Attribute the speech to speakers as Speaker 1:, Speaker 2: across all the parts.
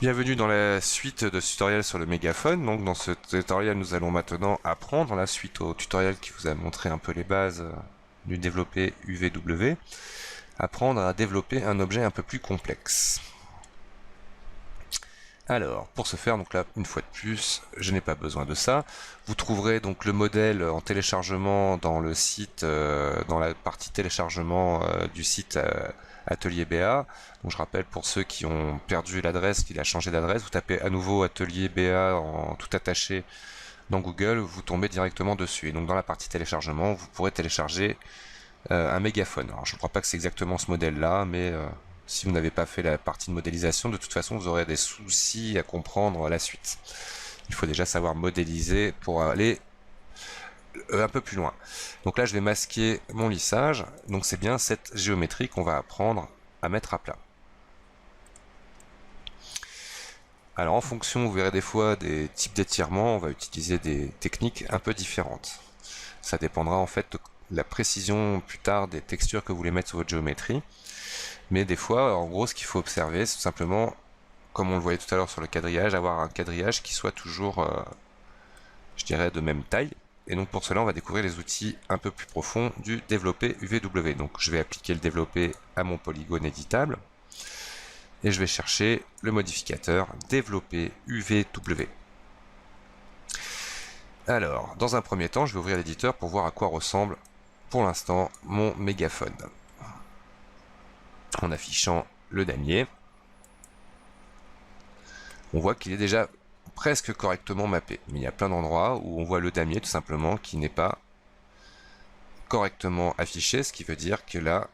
Speaker 1: Bienvenue dans la suite de tutoriels sur le mégaphone. Donc dans ce tutoriel, nous allons maintenant apprendre, la suite au tutoriel qui vous a montré un peu les bases du développé UVW, apprendre à développer un objet un peu plus complexe. Alors, pour ce faire, donc là, une fois de plus, je n'ai pas besoin de ça. Vous trouverez donc le modèle en téléchargement dans le site, dans la partie téléchargement du site Atelier BA. Donc je rappelle pour ceux qui ont perdu l'adresse, qu'il a changé d'adresse, vous tapez à nouveau Atelier BA en tout attaché dans Google, vous tombez directement dessus. Et donc dans la partie téléchargement, vous pourrez télécharger un mégaphone. Alors je ne crois pas que c'est exactement ce modèle-là, mais si vous n'avez pas fait la partie de modélisation, de toute façon vous aurez des soucis à comprendre la suite. Il faut déjà savoir modéliser pour aller un peu plus loin. Donc là je vais masquer mon lissage, donc c'est bien cette géométrie qu'on va apprendre à mettre à plat. Alors en fonction, vous verrez des fois des types d'étirements, on va utiliser des techniques un peu différentes. Ça dépendra en fait de la précision plus tard des textures que vous voulez mettre sur votre géométrie. Mais des fois, en gros, ce qu'il faut observer, c'est tout simplement, comme on le voyait tout à l'heure sur le quadrillage, avoir un quadrillage qui soit toujours, je dirais, de même taille. Et donc pour cela, on va découvrir les outils un peu plus profonds du développé UVW. Donc je vais appliquer le développé à mon polygone éditable. Et je vais chercher le modificateur développer UVW. Alors, dans un premier temps, je vais ouvrir l'éditeur pour voir à quoi ressemble pour l'instant mon mégaphone. En affichant le damier, on voit qu'il est déjà presque correctement mappé. Mais il y a plein d'endroits où on voit le damier tout simplement qui n'est pas correctement affiché, ce qui veut dire que là,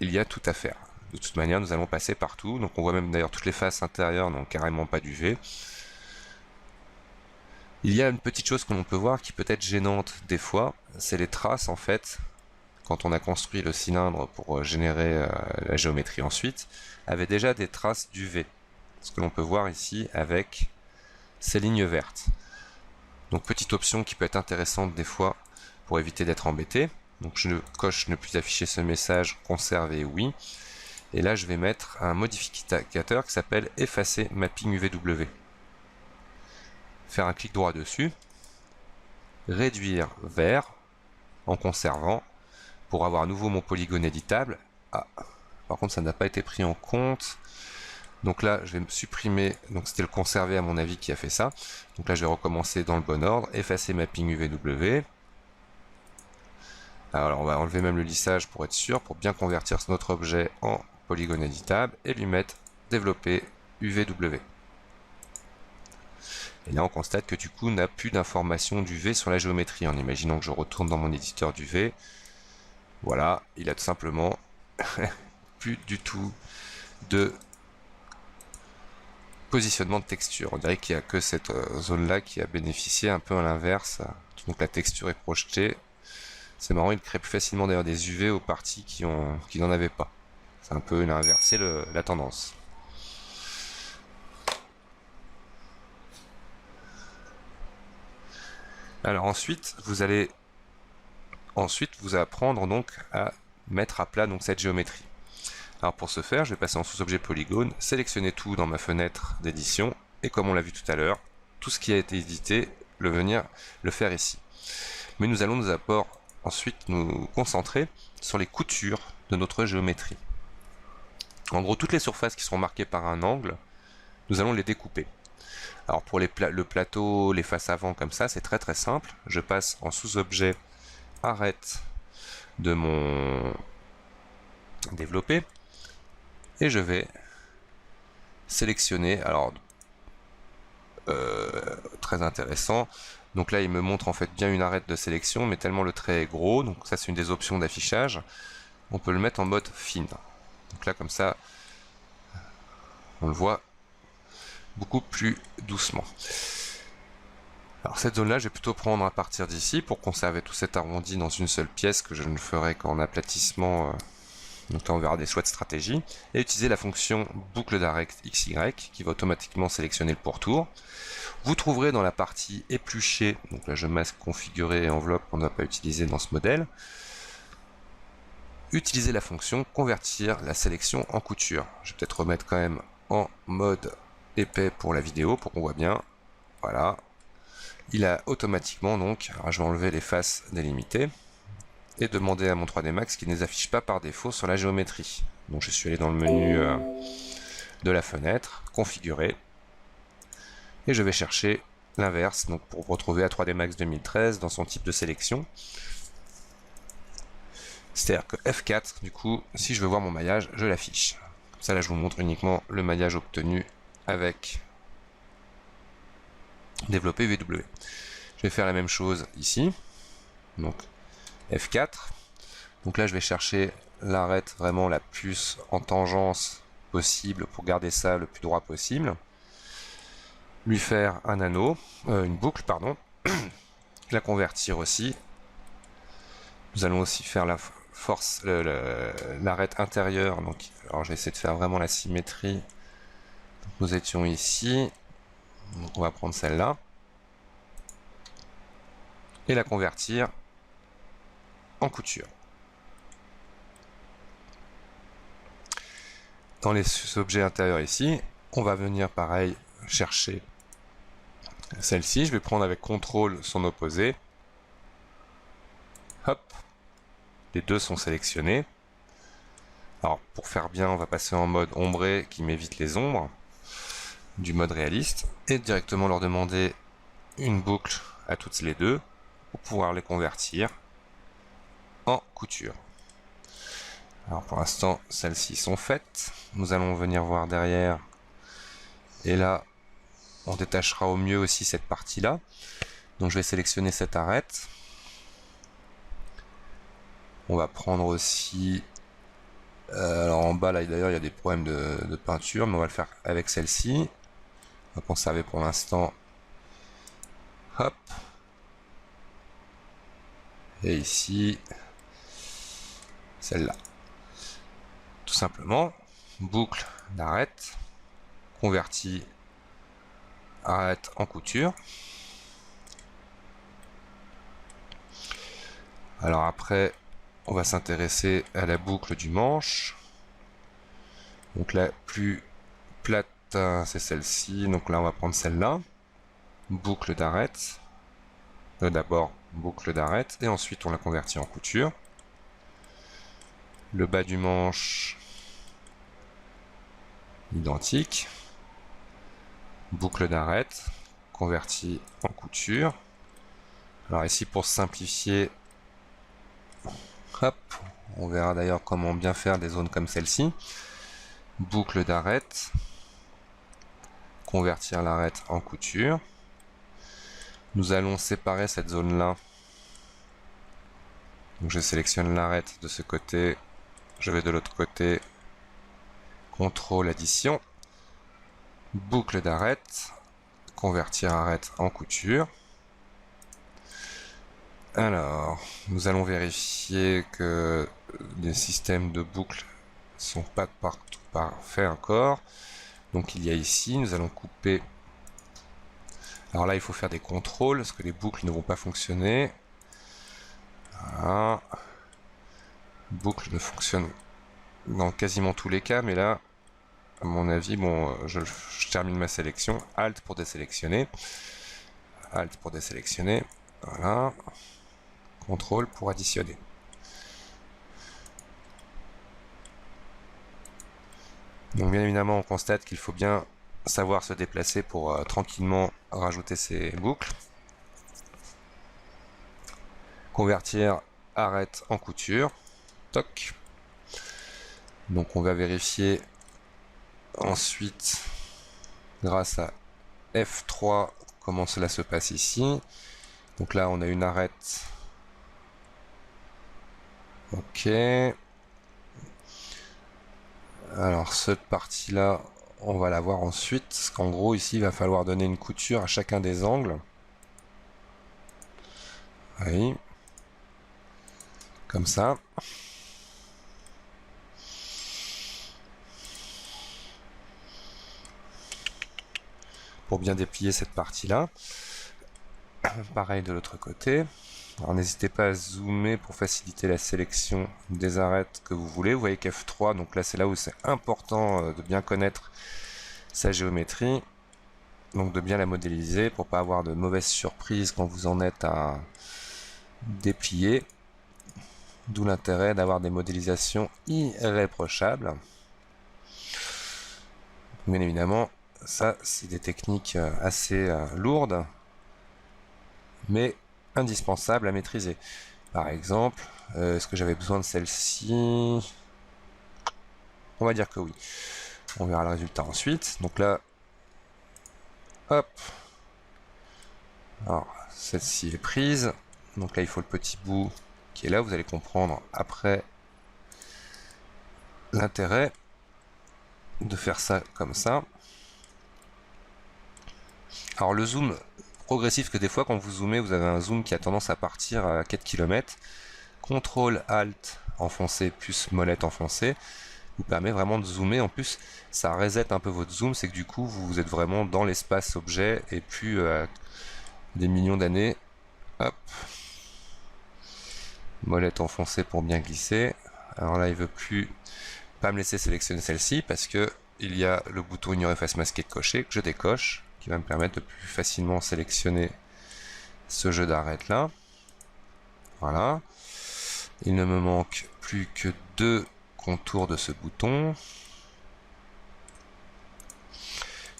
Speaker 1: il y a tout à faire. De toute manière, nous allons passer partout. Donc on voit même d'ailleurs toutes les faces intérieures n'ont carrément pas d'UV. Il y a une petite chose que l'on peut voir qui peut être gênante des fois, c'est les traces en fait, quand on a construit le cylindre pour générer la géométrie ensuite, avait déjà des traces d'UV. Ce que l'on peut voir ici avec ces lignes vertes. Donc petite option qui peut être intéressante des fois pour éviter d'être embêté. Donc je coche ne plus afficher ce message, conserver oui. Et là je vais mettre un modificateur qui s'appelle effacer mapping UVW. Faire un clic droit dessus, réduire vert en conservant pour avoir à nouveau mon polygone éditable. Ah, par contre ça n'a pas été pris en compte. Donc là je vais me supprimer, donc c'était le conserver à mon avis qui a fait ça. Donc là je vais recommencer dans le bon ordre, effacer mapping UVW. Alors on va enlever même le lissage pour être sûr, pour bien convertir notre objet en polygone éditable et lui mettre développer UVW. Et là on constate que du coup on n'a plus d'informations d'UV sur la géométrie. En imaginant que je retourne dans mon éditeur d'UV, voilà, il a tout simplement plus du tout de positionnement de texture. On dirait qu'il n'y a que cette zone là qui a bénéficié un peu à l'inverse. Donc la texture est projetée. C'est marrant, il crée plus facilement d'ailleurs des UV aux parties qui n'en avaient pas. C'est un peu, il a inversé la tendance. Alors ensuite, vous allez vous apprendre donc à mettre à plat donc cette géométrie. Alors pour ce faire, je vais passer en sous-objet polygone, sélectionner tout dans ma fenêtre d'édition, et comme on l'a vu tout à l'heure, tout ce qui a été édité, venir le faire ici. Mais nous allons ensuite nous concentrer sur les coutures de notre géométrie. En gros, toutes les surfaces qui seront marquées par un angle, nous allons les découper. Alors pour le plateau, les faces avant comme ça, c'est très très simple. Je passe en sous-objet arrête de mon développé et je vais sélectionner, alors très intéressant, donc là il me montre en fait bien une arête de sélection, mais tellement le trait est gros, donc ça c'est une des options d'affichage, on peut le mettre en mode fine. Donc là comme ça on le voit beaucoup plus doucement. Alors cette zone là je vais plutôt prendre à partir d'ici pour conserver tout cet arrondi dans une seule pièce, que je ne ferai qu'en aplatissement. Donc là on verra des choix de stratégie, et utiliser la fonction boucle d'arrêt XY qui va automatiquement sélectionner le pourtour. Vous trouverez dans la partie éplucher, donc là je masque configurer et enveloppe qu'on ne va pas utiliser dans ce modèle, utiliser la fonction convertir la sélection en couture. Je vais peut-être remettre quand même en mode épais pour la vidéo, pour qu'on voit bien. Voilà. Il a automatiquement donc, alors je vais enlever les faces délimitées et demander à mon 3D Max qu'il ne les affiche pas par défaut sur la géométrie. Donc je suis allé dans le menu de la fenêtre, configurer, et je vais chercher l'inverse, donc pour retrouver à 3D Max 2013 dans son type de sélection. C'est-à-dire que F4, du coup, si je veux voir mon maillage, je l'affiche. Ça, là, je vous montre uniquement le maillage obtenu avec développé VW. Je vais faire la même chose ici. Donc, F4. Donc là, je vais chercher l'arête vraiment la plus en tangence possible pour garder ça le plus droit possible. Lui faire un anneau, une boucle, pardon. La convertir aussi. Nous allons aussi faire la force, l'arête intérieure. Donc, alors je vais essayer de faire vraiment la symétrie. Donc, nous étions ici. Donc on va prendre celle-là. Et la convertir en couture. Dans les objets intérieurs ici, on va venir pareil chercher celle-ci. Je vais prendre avec CTRL son opposé. Hop. Les deux sont sélectionnés. Alors pour faire bien, on va passer en mode ombré qui m'évite les ombres du mode réaliste et directement leur demander une boucle à toutes les deux pour pouvoir les convertir en couture. Alors pour l'instant, celles-ci sont faites. Nous allons venir voir derrière et là, on détachera au mieux aussi cette partie-là. Donc je vais sélectionner cette arête. On va prendre aussi... alors en bas, là d'ailleurs, il y a des problèmes de peinture, mais on va le faire avec celle-ci. On va conserver pour l'instant. Hop. Et ici, celle-là. Tout simplement, boucle d'arête, convertie arête en couture. Alors après, on va s'intéresser à la boucle du manche. Donc la plus plate, c'est celle-ci. Donc là, on va prendre celle-là. Boucle d'arête. D'abord, boucle d'arête. Et ensuite, on la convertit en couture. Le bas du manche, identique. Boucle d'arête. Convertie en couture. Alors ici, pour simplifier, hop, on verra d'ailleurs comment bien faire des zones comme celle-ci. Boucle d'arête, convertir l'arête en couture. Nous allons séparer cette zone-là. Donc je sélectionne l'arête de ce côté, je vais de l'autre côté, contrôle addition, boucle d'arête, convertir arête en couture. Alors, nous allons vérifier que les systèmes de boucles sont pas partout parfaits encore. Donc il y a ici, nous allons couper. Alors là, il faut faire des contrôles parce que les boucles ne vont pas fonctionner. Voilà. Boucle ne fonctionne dans quasiment tous les cas, mais là, à mon avis, bon, je termine ma sélection. Alt pour désélectionner. Alt pour désélectionner. Voilà. Contrôle pour additionner. Donc bien évidemment, on constate qu'il faut bien savoir se déplacer pour tranquillement rajouter ces boucles. Convertir arête en couture. Toc. Donc on va vérifier ensuite grâce à F3 comment cela se passe ici. Donc là on a une arête. Ok. Alors cette partie là on va la voir ensuite, parce qu'en gros ici il va falloir donner une couture à chacun des angles. Oui. Comme ça. Pour bien déplier cette partie là. Pareil de l'autre côté. Alors n'hésitez pas à zoomer pour faciliter la sélection des arêtes que vous voulez. Vous voyez qu'F3, donc là c'est là où c'est important de bien connaître sa géométrie, donc de bien la modéliser pour pas avoir de mauvaises surprises quand vous en êtes à déplier. D'où l'intérêt d'avoir des modélisations irréprochables. Bien évidemment, ça c'est des techniques assez lourdes, mais indispensables à maîtriser. Par exemple, est-ce que j'avais besoin de celle-ci? On va dire que oui. On verra le résultat ensuite. Donc là, hop. Alors, celle-ci est prise. Donc là, il faut le petit bout qui est là. Vous allez comprendre après l'intérêt de faire ça comme ça. Alors le zoom progressif, que des fois quand vous zoomez, vous avez un zoom qui a tendance à partir à 4 km. CTRL ALT enfoncé plus molette enfoncée vous permet vraiment de zoomer. En plus, ça reset un peu votre zoom, c'est que du coup, vous êtes vraiment dans l'espace objet et plus des millions d'années. Hop. Molette enfoncée pour bien glisser. Alors là, il veut plus pas me laisser sélectionner celle-ci parce que il y a le bouton ignorer face masquée coché que je décoche, qui va me permettre de plus facilement sélectionner ce jeu d'arête là. Voilà. Il ne me manque plus que 2 contours de ce bouton.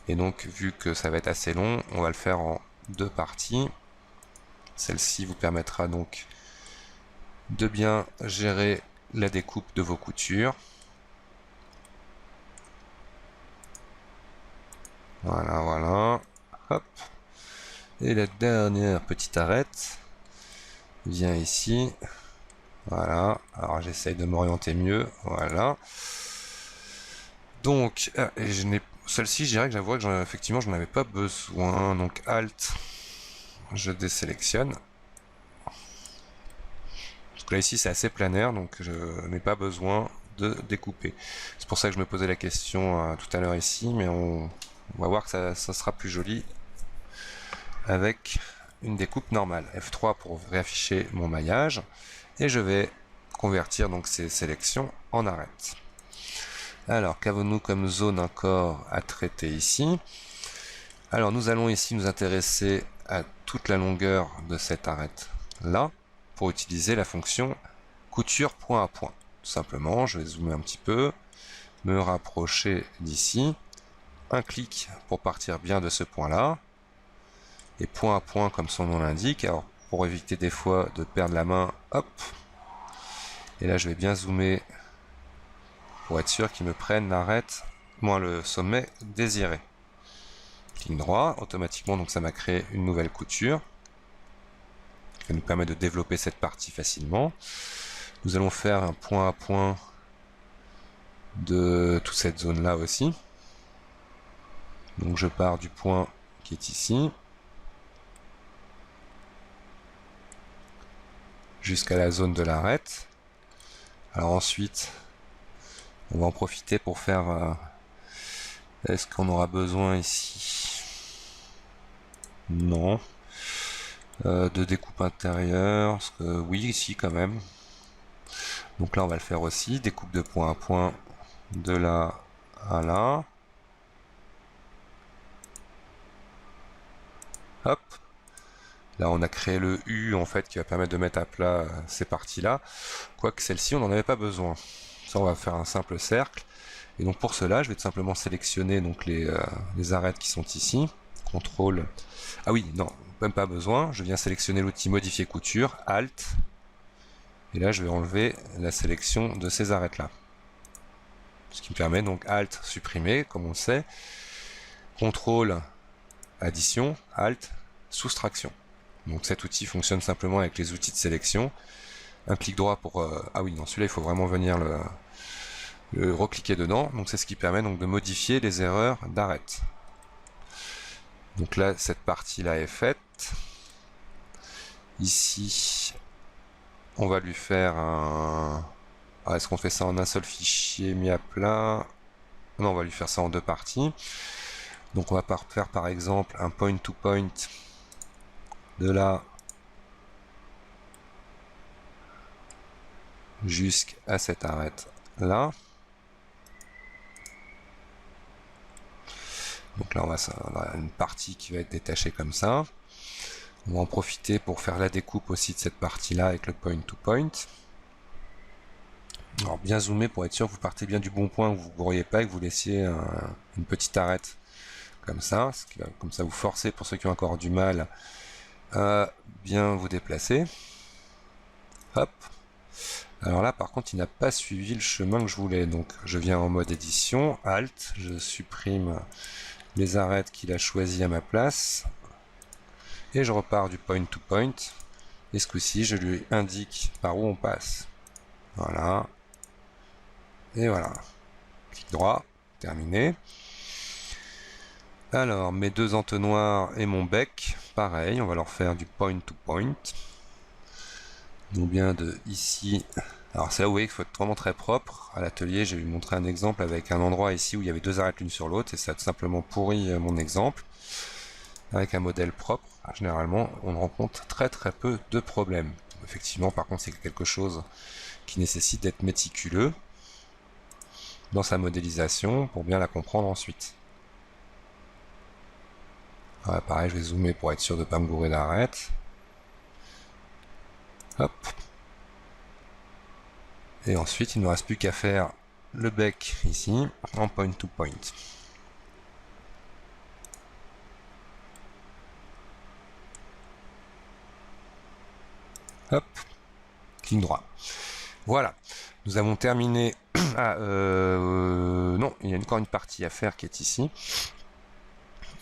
Speaker 1: Et donc, vu que ça va être assez long, on va le faire en 2 parties. Celle-ci vous permettra donc de bien gérer la découpe de vos coutures. Voilà, voilà. Hop. Et la dernière petite arête vient ici. Voilà. Alors j'essaye de m'orienter mieux. Voilà. Donc, celle-ci, je dirais que j'avoue que effectivement, je n'en avais pas besoin. Donc Alt, je désélectionne. Parce que là ici, c'est assez planaire, donc je n'ai pas besoin de découper. C'est pour ça que je me posais la question tout à l'heure ici, mais on va voir que ça sera plus joli avec une découpe normale. F3 pour réafficher mon maillage, et je vais convertir donc ces sélections en arêtes. Alors, qu'avons-nous comme zone encore à traiter ici? Alors, nous allons ici nous intéresser à toute la longueur de cette arête là, pour utiliser la fonction couture point à point. Tout simplement, je vais zoomer un petit peu, me rapprocher d'ici, un clic pour partir bien de ce point là, et point à point comme son nom l'indique. Alors pour éviter des fois de perdre la main, hop, et là je vais bien zoomer pour être sûr qu'il me prenne l'arête, moins le sommet désiré. Clic droit, automatiquement donc ça m'a créé une nouvelle couture qui va nous permettre de développer cette partie facilement. Nous allons faire un point à point de toute cette zone là aussi. Donc je pars du point qui est ici jusqu'à la zone de l'arête. Alors ensuite, on va en profiter pour faire... Est-ce qu'on aura besoin ici? Non. De découpe intérieure, parce que oui, ici quand même. Donc là, on va le faire aussi. Découpe de point à point de là à là. Hop. Là, on a créé le U en fait qui va permettre de mettre à plat ces parties-là. Quoique celle-ci, on n'en avait pas besoin. Ça, on va faire un simple cercle. Et donc pour cela, je vais tout simplement sélectionner donc les arêtes qui sont ici. CTRL. Ah oui, non, même pas besoin. Je viens sélectionner l'outil modifier couture, Alt. Et là, je vais enlever la sélection de ces arêtes-là. Ce qui me permet donc Alt, supprimer, comme on le sait. CTRL, addition, Alt, soustraction. Donc cet outil fonctionne simplement avec les outils de sélection. Un clic droit pour... ah oui, non, celui-là, il faut vraiment venir le recliquer dedans. Donc c'est ce qui permet donc de modifier les erreurs d'arête. Donc là, cette partie-là est faite. Ici, on va lui faire un... Ah, est-ce qu'on fait ça en un seul fichier mis à plat? Non, on va lui faire ça en 2 parties. Donc on va faire par exemple un point to point de là jusqu'à cette arête là. Donc là, on a une partie qui va être détachée comme ça. On va en profiter pour faire la découpe aussi de cette partie-là avec le point to point. Alors bien zoomer pour être sûr que vous partez bien du bon point, que vous ne couriez pas et que vous laissiez une petite arête comme ça. Comme ça vous forcez, pour ceux qui ont encore du mal, à bien vous déplacer. Hop. Alors là par contre il n'a pas suivi le chemin que je voulais. Donc je viens en mode édition, Alt, je supprime les arêtes qu'il a choisies à ma place. Et je repars du point to point. Et ce coup-ci je lui indique par où on passe. Voilà. Et voilà. Clic droit, terminé. Alors, mes deux entonnoirs et mon bec, pareil, on va leur faire du point to point. Donc bien de ici. Alors c'est là où vous voyez qu'il faut être vraiment très propre. À l'atelier, j'ai montré un exemple avec un endroit ici où il y avait deux arêtes l'une sur l'autre et ça a tout simplement pourri mon exemple. Avec un modèle propre, généralement, on rencontre très peu de problèmes. Effectivement, par contre, c'est quelque chose qui nécessite d'être méticuleux dans sa modélisation pour bien la comprendre ensuite. Voilà, pareil, je vais zoomer pour être sûr de ne pas me gourer d'arête. Hop. Et ensuite, il ne me reste plus qu'à faire le bec ici, en point to point. Hop. Clic droit. Voilà. Nous avons terminé. Non, il y a encore une partie à faire qui est ici.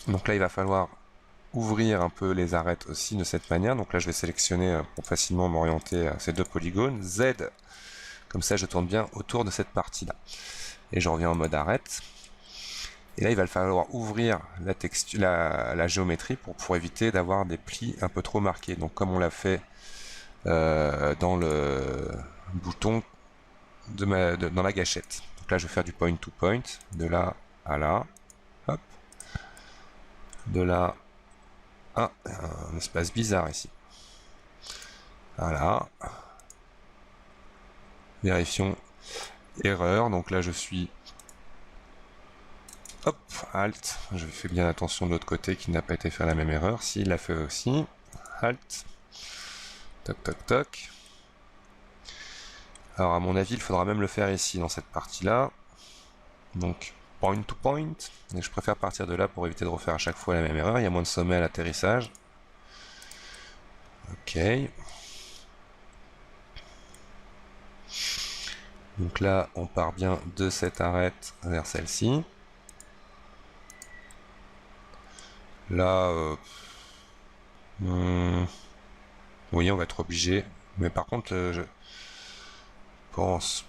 Speaker 1: Donc là, il va falloir ouvrir un peu les arêtes aussi de cette manière. Donc là, je vais sélectionner pour facilement m'orienter à ces deux polygones. Z, comme ça, je tourne bien autour de cette partie-là. Et je reviens en mode arête. Et là, il va falloir ouvrir la texture, la géométrie pour éviter d'avoir des plis un peu trop marqués. Donc comme on l'a fait dans le bouton dans la gâchette. Donc là, je vais faire du point to point, de là à là. Hop. De là. Ah, un espace bizarre ici. Voilà. Vérifions. Erreur. Donc là, je suis. Hop, Alt. Je fais bien attention de l'autre côté qu'il n'a pas été fait la même erreur. S'il l'a fait aussi. Alt. Toc, toc, toc. Alors, à mon avis, il faudra même le faire ici, dans cette partie-là. Donc, point to point. Et je préfère partir de là pour éviter de refaire à chaque fois la même erreur. Il y a moins de sommet à l'atterrissage. Ok. Donc là, on part bien de cette arête vers celle-ci. Là, oui, on va être obligé. Mais par contre, je pense...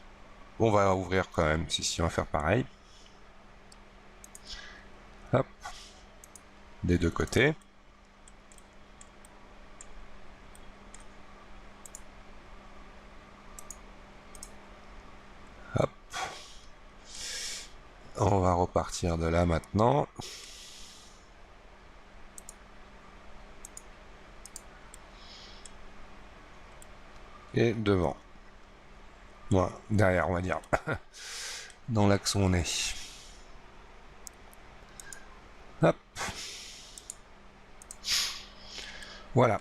Speaker 1: On va ouvrir quand même, si on va faire pareil. Hop. Des deux côtés. Hop. On va repartir de là maintenant. Et devant. Voilà, derrière, on va dire. Dans l'axe où on est. Hop. Voilà.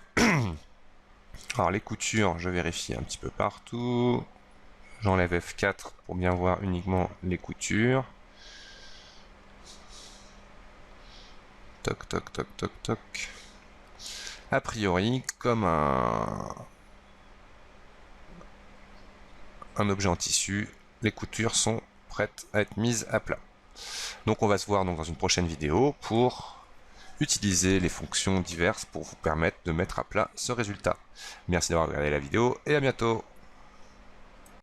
Speaker 1: Alors les coutures, je vérifie un petit peu partout. J'enlève F4 pour bien voir uniquement les coutures. Toc, toc, toc, toc, toc. A priori, comme un objet en tissu, les coutures sont prêtes à être mises à plat. Donc on va se voir donc dans une prochaine vidéo pour utiliser les fonctions diverses pour vous permettre de mettre à plat ce résultat. Merci d'avoir regardé la vidéo et à bientôt.